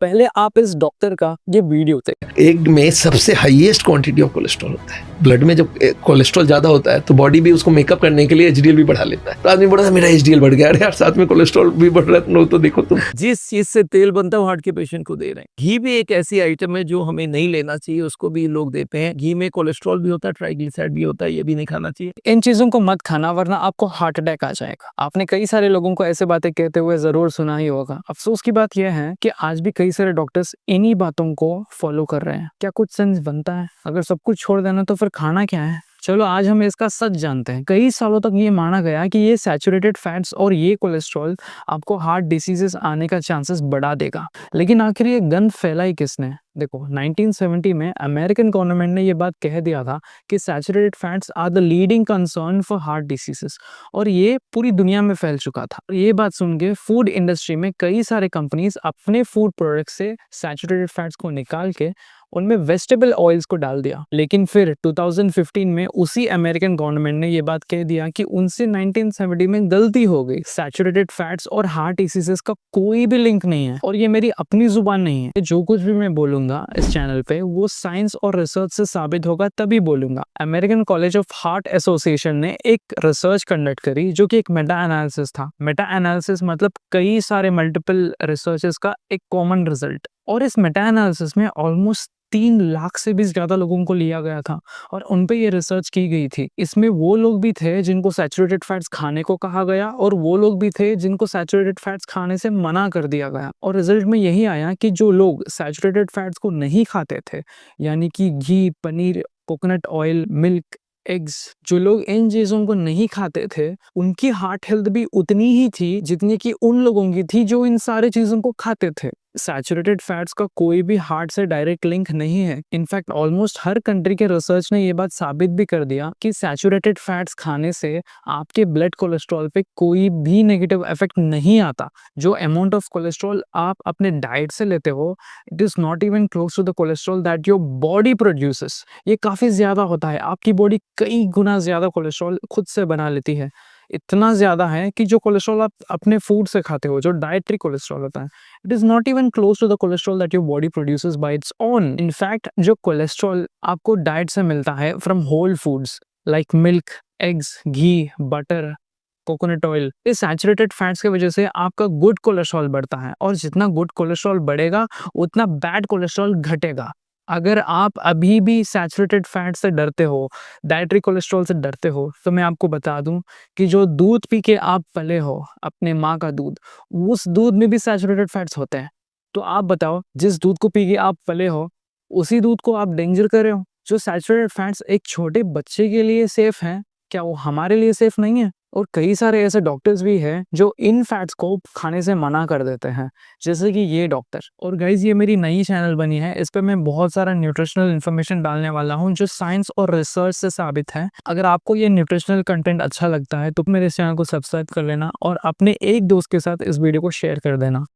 पहले आप इस डॉक्टर का ये वीडियो देखें। एग में सबसे हाईएस्ट क्वांटिटी ऑफ कोलेस्ट्रॉल होता है। ब्लड में जब कोलेस्ट्रॉल ज्यादा होता है तो बॉडी भी उसको मेकअप करने के लिए एचडीएल भी बढ़ा लेता है। तो आदमी बोला मेरा एचडीएल बढ़ गया, अरे यार साथ में कोलेस्ट्रॉल भी बढ़ रहा है, तो देखो तुम। जिस चीज से तेल बनता है वो हार्ट के पेशेंट को दे रहे हैं। घी भी एक ऐसी आइटम है जो हमें नहीं लेना चाहिए, उसको भी लोग देते हैं। घी में कोलेस्ट्रॉल भी होता है, ट्राइग्लिसराइड भी होता है, ये भी नहीं खाना चाहिए। इन चीजों को मत खाना वरना आपको हार्ट अटैक आ जाएगा। आपने कई सारे लोगों को ऐसे बातें कहते हुए जरूर सुना ही होगा। अफसोस की बात यह है कि आज भी कई सारे डॉक्टर्स इन्हीं बातों को फॉलो कर रहे हैं। क्या कुछ सेंस बनता है? अगर सब कुछ छोड़ देना तो फिर खाना क्या है? चलो आज हम इसका सच जानते हैं। कई सालों तक ये माना गया कि ये सैचुरेटेड फैट्स और ये कोलेस्ट्रॉल आपको हार्ट डिसीजेस आने का चांसेस बढ़ा देगा। लेकिन आखिर ये गंद फैलाई किसने? देखो 1970 में अमेरिकन गवर्नमेंट ने ये बात कह दिया था कि saturated fats are the leading concern for heart diseases, और ये पूरी दुनिया में फैल चुका था। और ये बात सुन के फूड इंडस्ट्री में कई सारे कंपनीज अपने फूड प्रोडक्ट से सैचुरेटेड फैट्स को निकाल के उनमें वेजिटेबल ऑयल्स को डाल दिया। लेकिन फिर 2015 में उसी अमेरिकन गवर्नमेंट ने ये बात कह दिया कि उनसे 1970 में गलती हो गई। सैचुरेटेड फैट्स और हार्ट डिसीजेस का कोई भी लिंक नहीं है, और ये मेरी अपनी जुबान नहीं है। जो कुछ भी मैं बोलूंगा इस चैनल पे वो साइंस और रिसर्च से साबित होगा तभी बोलूंगा। American college of heart association ने एक रिसर्च कंडक्ट करी जो कि एक मेटा एनालिसिस था। मेटा एनालिसिस मतलब कई सारे मल्टीपल रिसर्चेस का एक कॉमन रिजल्ट। और इस मेटा एनालिसिस में ऑलमोस्ट 3 लाख से भी ज्यादा लोगों को लिया गया था और उन पे ये रिसर्च की गई थी। इसमें वो लोग भी थे जिनको सैचुरेटेड फैट्स खाने को कहा गया और वो लोग भी थे जिनको सैचुरेटेड फैट्स खाने से मना कर दिया गया। और रिजल्ट में यही आया कि जो लोग सैचुरेटेड फैट्स को नहीं खाते थे, यानी कि ghee, paneer, coconut oil, milk, eggs, जो लोग इन चीजों को नहीं खाते थे उनकी हार्ट हेल्थ भी उतनी ही थी जितनी कि उन लोगों की थी जो इन सारे चीजों को खाते थे। सैचुरेटेड फैट्स का कोई भी हार्ट से डायरेक्ट लिंक नहीं है। इनफैक्ट ऑलमोस्ट हर कंट्री के रिसर्च ने ये बात साबित भी कर दिया कि सैचुरेटेड फैट्स खाने से आपके ब्लड कोलेस्ट्रॉल पे कोई भी नेगेटिव इफेक्ट नहीं आता। जो अमाउंट ऑफ कोलेस्ट्रॉल आप अपने डाइट से लेते हो, it is not even close to the cholesterol that your body produces. ये काफी ज्यादा होता है। आपकी बॉडी कई गुना ज्यादा कोलेस्ट्रॉल खुद से बना लेती है। इतना ज्यादा है कि जो कोलेस्ट्रॉल आप अपने फूड से खाते हो, जो डाइटरी कोलेस्ट्रॉल होता है, it is not even close to the cholesterol that your body produces by its own. In fact जो कोलेस्ट्रॉल आपको डाइट से मिलता है from whole foods like milk, eggs, ghee, butter, coconut oil, इस सैचुरेटेड फैट्स की वजह से आपका गुड कोलेस्ट्रॉल बढ़ता है, और जितना गुड कोलेस्ट्रॉल बढ़ेगा उतना बैड कोलेस्ट्रॉल घटेगा। अगर आप अभी भी सैचुरेटेड फैट से डरते हो, डाइटरी कोलेस्ट्रॉल से डरते हो, तो मैं आपको बता दूं कि जो दूध पी के आप पले हो, अपने माँ का दूध, उस दूध में भी सैचुरेटेड फैट्स होते हैं। तो आप बताओ, जिस दूध को पी के आप पले हो उसी दूध को आप डेंजर कर रहे हो। जो सैचुरेटेड फैट्स एक छोटे बच्चे के लिए सेफ हैं, क्या वो हमारे लिए सेफ नहीं है? और कई सारे ऐसे डॉक्टर्स भी हैं जो इन फैट्स को खाने से मना कर देते हैं, जैसे कि ये डॉक्टर। और गाइज ये मेरी नई चैनल बनी है, इस पे मैं बहुत सारा न्यूट्रिशनल इन्फॉर्मेशन डालने वाला हूँ जो साइंस और रिसर्च से साबित है। अगर आपको ये न्यूट्रिशनल कंटेंट अच्छा लगता है तो मेरे इस चैनल को सब्सक्राइब कर लेना और अपने एक दोस्त के साथ इस वीडियो को शेयर कर देना।